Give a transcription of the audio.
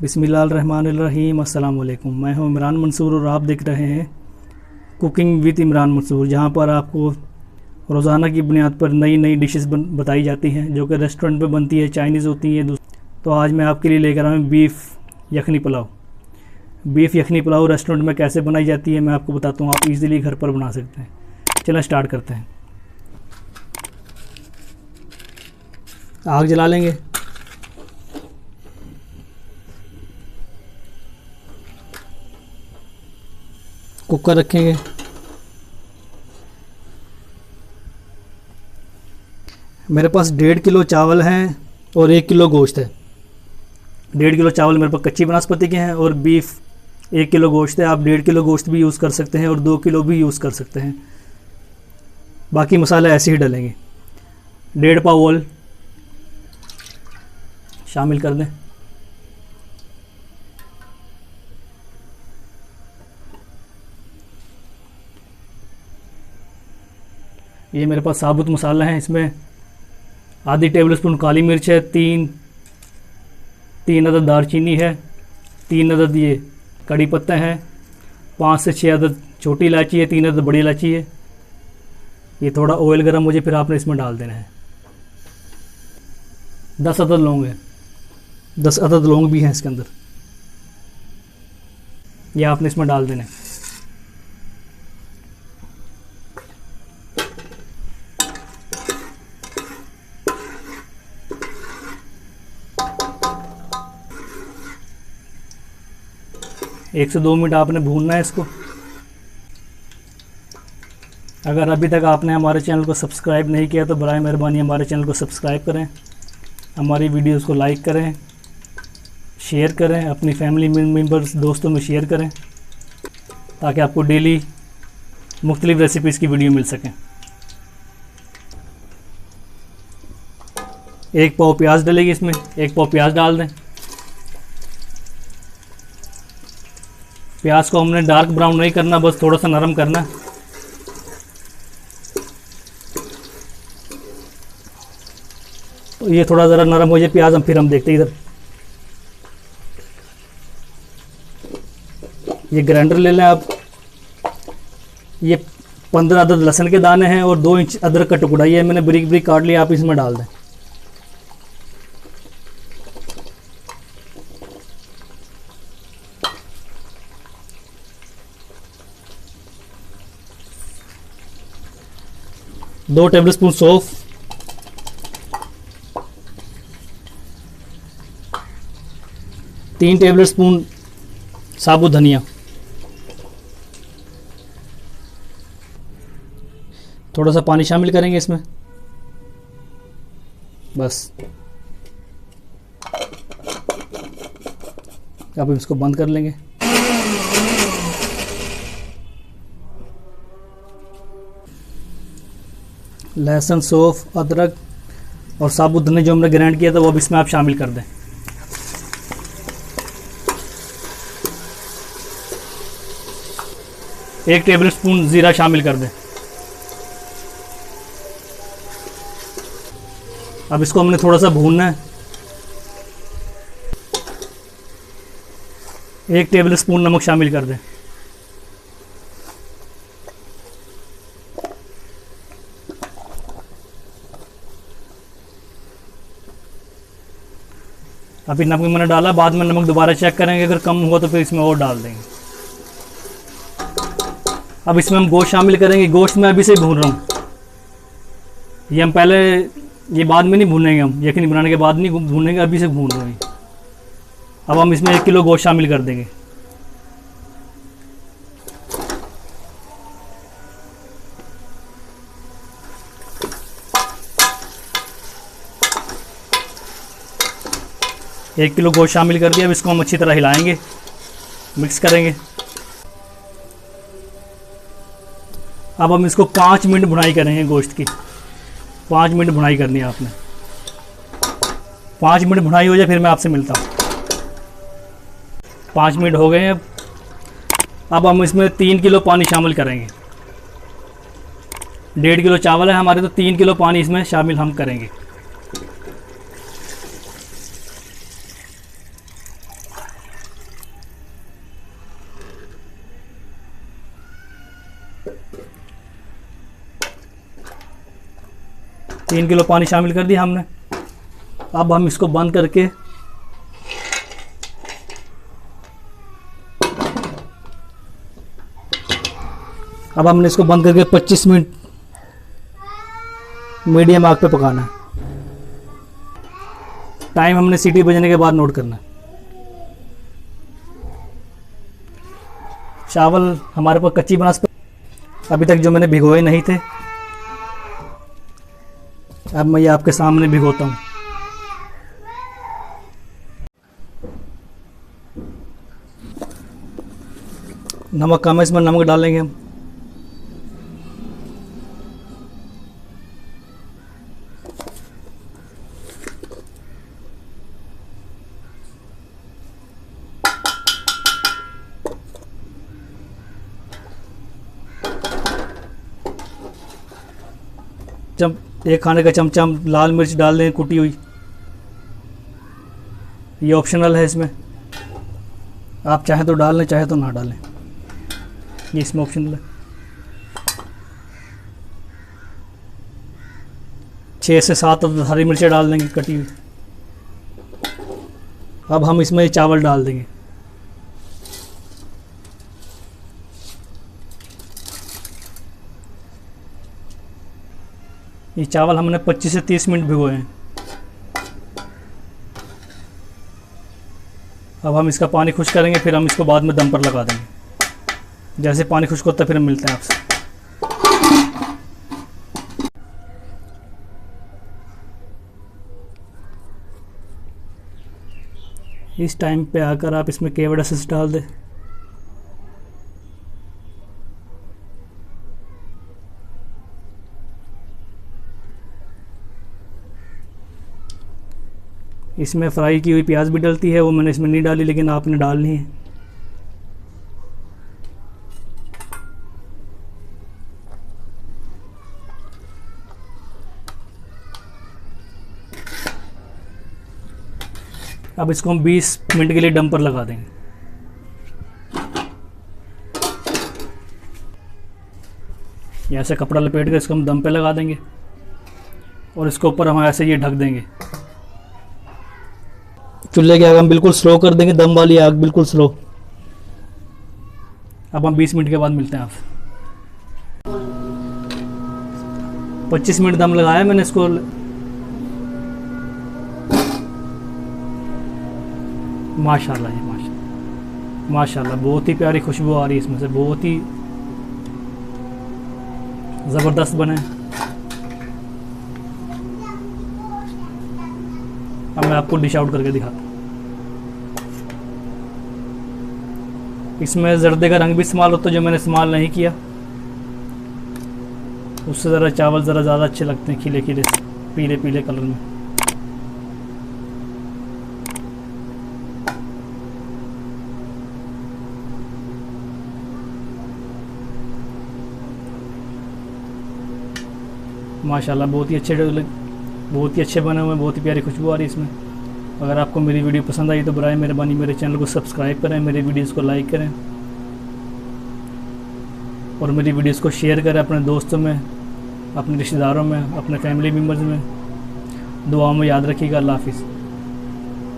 बिस्मिल्लाहिर्रहमानिर्रहीम। अस्सलाम वालेकुम। मैं हूं इमरान मंसूर और आप देख रहे हैं कुकिंग विद इमरान मंसूर, जहां पर आपको रोज़ाना की बुनियाद पर नई नई डिशेस बताई जाती हैं जो कि रेस्टोरेंट पे बनती है, चाइनीज़ होती है। तो आज मैं आपके लिए लेकर आया हूँ बीफ यखनी पुलाव। बीफ यखनी पुलाव रेस्टोरेंट में कैसे बनाई जाती है मैं आपको बताता हूँ। आप इजीली घर पर बना सकते हैं। चलो स्टार्ट करते हैं। आग जला लेंगे। कुकर रखेंगे। मेरे पास 1.5 किलो चावल हैं और 1 किलो गोश्त है। 1.5 किलो चावल मेरे पास कच्ची बनास्पति के हैं और बीफ 1 किलो गोश्त है। आप 1.5 किलो गोश्त भी यूज़ कर सकते हैं और 2 किलो भी यूज़ कर सकते हैं। बाकी मसाले ऐसे ही डलेंगे। 1.5 पाव ऑयल शामिल कर दें। ये मेरे पास साबुत मसाला है। इसमें आधी टेबल स्पून काली मिर्च है, तीन अदद दालचीनी है, 3 अदद ये कड़ी पत्ते हैं, 5 से 6 अदद छोटी इलायची है, 3 अदद बड़ी इलायची है। ये थोड़ा ऑयल गर्म हो जाए फिर आपने इसमें डाल देना है। 10 अदद लौंग है, 10 अदद लौंग भी हैं इसके अंदर। ये आपने इसमें डाल देना है। एक से 2 मिनट आपने भूनना है इसको। अगर अभी तक आपने हमारे चैनल को सब्सक्राइब नहीं किया तो बराए मेहरबानी हमारे चैनल को सब्सक्राइब करें, हमारी वीडियोस को लाइक करें, शेयर करें, अपनी फैमिली मेम्बर्स दोस्तों में शेयर करें ताकि आपको डेली मुख्तलिफ रेसिपीज़ की वीडियो मिल सकें। 1 पाव प्याज डलेगी इसमें। 1 पाव प्याज डाल दें। प्याज को हमने डार्क ब्राउन नहीं करना, बस थोड़ा सा नरम करना। तो ये थोड़ा ज़रा नरम हो जाए प्याज, फिर हम देखते हैं इधर। ये ग्राइंडर ले लें आप। ये 15 अदद लहसुन के दाने हैं और 2 इंच अदरक का टुकड़ा, ये मैंने बारीक बारीक काट लिया। आप इसमें डाल दें। दो टेबल स्पून सौंफ, 3 टेबल स्पून साबुत धनिया, थोड़ा सा पानी शामिल करेंगे इसमें बस। अब इसको बंद कर लेंगे। लहसुन, सौंफ, अदरक और साबुत धनिया जो हमने ग्राइंड किया था वो अब इसमें आप शामिल कर दें। एक टेबल स्पून ज़ीरा शामिल कर दें। अब इसको हमने थोड़ा सा भूनना है। 1 टेबल स्पून नमक शामिल कर दें। अभी नमक मैंने डाला, बाद में नमक दोबारा चेक करेंगे, अगर कम हुआ तो फिर इसमें और डाल देंगे। अब इसमें हम गोश्त शामिल करेंगे। गोश्त में अभी से भून रहा हूँ। ये हम पहले, ये बाद में नहीं भूनेंगे, हम यखनी बनाने के बाद नहीं भूनेंगे, अभी से भून रहे हैं। अब हम इसमें 1 किलो गोश्त शामिल कर देंगे। एक किलो गोश्त शामिल कर दिया। अब इसको हम अच्छी तरह हिलाएंगे, मिक्स करेंगे। अब हम इसको 5 मिनट भुनाई करेंगे गोश्त की। 5 मिनट भुनाई करनी है आपने। 5 मिनट भुनाई हो जाए फिर मैं आपसे मिलता हूँ। 5 मिनट हो गए हैं। अब हम इसमें 3 किलो पानी शामिल करेंगे। 1.5 किलो चावल है हमारे, तो 3 किलो पानी इसमें शामिल हम करेंगे। 3 किलो पानी शामिल कर दिया हमने। अब हम इसको बंद करके अब हमने इसको बंद करके 25 मिनट मीडियम आग पे पकाना है। टाइम हमने सीटी बजने के बाद नोट करना है। चावल हमारे पास कच्ची बनास्पति अभी तक जो मैंने भिगोए नहीं थे, अब मैं ये आपके सामने भिगोता हूँ। नमक कम है, इसमें नमक डालेंगे हम। एक खाने का चमचा हम लाल मिर्च डाल दें कुटी हुई, ये ऑप्शनल है, इसमें आप चाहें तो डाल लें, चाहे तो ना डालें, ये इसमें ऑप्शनल है। 6 से 7 हरी मिर्चें डाल देंगे कटी हुई। अब हम इसमें चावल डाल देंगे। ये चावल हमने 25 से 30 मिनट भिगोए हैं। अब हम इसका पानी खुश्क करेंगे, फिर हम इसको बाद में दम पर लगा देंगे। जैसे पानी खुश्क होता है फिर हम मिलते हैं आपसे। इस टाइम पे आकर आप इसमें केवड़ा एसेंस डाल दें। इसमें फ्राई की हुई प्याज भी डलती है, वो मैंने इसमें नहीं डाली, लेकिन आपने डालनी है। अब इसको हम 20 मिनट के लिए दम पर लगा देंगे। ऐसे कपड़ा लपेट कर इसको हम दम पे लगा देंगे और इसके ऊपर हम ऐसे ये ढक देंगे। चूल्हे की आग हम बिल्कुल स्लो कर देंगे, दम वाली आग बिल्कुल स्लो। अब हम 20 मिनट के बाद मिलते हैं आपसे। 25 मिनट दम लगाया मैंने इसको। माशाल्लाह जी माशाल्लाह माशाल्लाह, बहुत ही प्यारी खुशबू आ रही है इसमें से, बहुत ही ज़बरदस्त बने। अब मैं आपको डिश आउट करके दिखाता हूँ। इसमें जर्दे का रंग भी इस्तेमाल होता है, जो मैंने इस्तेमाल नहीं किया। उससे ज़रा चावल ज़रा ज़्यादा अच्छे लगते हैं, खिले खिले पीले पीले कलर में। माशाल्लाह बहुत ही अच्छे बने हुए हैं, बहुत ही प्यारी खुशबू आ रही है इसमें। अगर आपको मेरी वीडियो पसंद आई तो बराए मेहरबानी मेरे चैनल को सब्सक्राइब करें, मेरी वीडियोस को लाइक करें और मेरी वीडियोस को शेयर करें अपने दोस्तों में, अपने रिश्तेदारों में, अपने फैमिली मेम्बर्स में। दुआ में याद रखिएगा। अल्लाह हाफिज़।